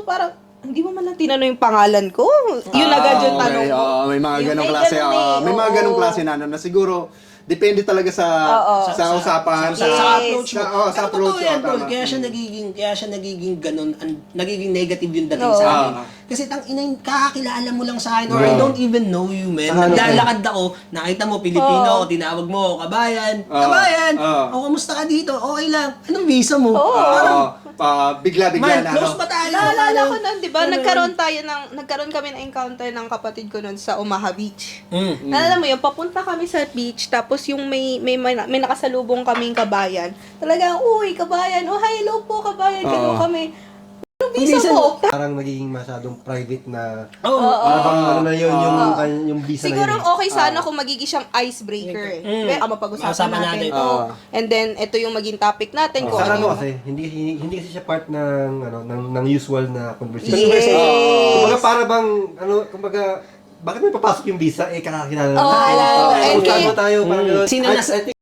parang, hindi mo man lang tinanong yung pangalan ko. Yun agad yung tanong ko. May mga Yung ganong may klase. ganun eh, May mga oo. ganong klase na ano, na siguro, depende talaga sa usapan. Sa approach mo. Sa Pero approach. totoo yan, tol. Tama. Kaya siya nagiging ganun, nagiging negative yung dating Oo. sa akin. Kasi tang ina, kakakilala mo lang sa akin or I Oo. don't even know you, man. Saka ano, Naglalakad ako, nakita mo, Pilipino ako, tinawag mo ako, kabayan. Kabayan! O, kamusta ka dito? Okay lang. Anong visa mo? Bigla-bigla Man, na. close ano. ba tayo? Naalala ko Ano? nun, di ba? Nagkaroon kami ng encounter ng kapatid ko nun sa Omaha Beach. Naalala mo yun, papunta kami sa beach, tapos yung may nakasalubong kaming kabayan. Talagang, uy, kabayan, oh, hi, hello po, kabayan, ganun kami. Anong visa mo? Parang nagiging masyadong private na, Oo. parang ano na yun, yung visa na Siguro yun. okay sana kung magiging siyang icebreaker. Mapag-usapan Mapag-usapan natin natin. to. And then, ito yung maging topic natin. Kung Saka ano ano yung- kasi, hindi kasi siya part ng usual na conversation. Yes. Kumbaga para bang, kumbaga, bakit may papasok yung visa? Kakakilala Oo, tayo. and Kung kaya- tayo, parang gano'n. Sino I nas- think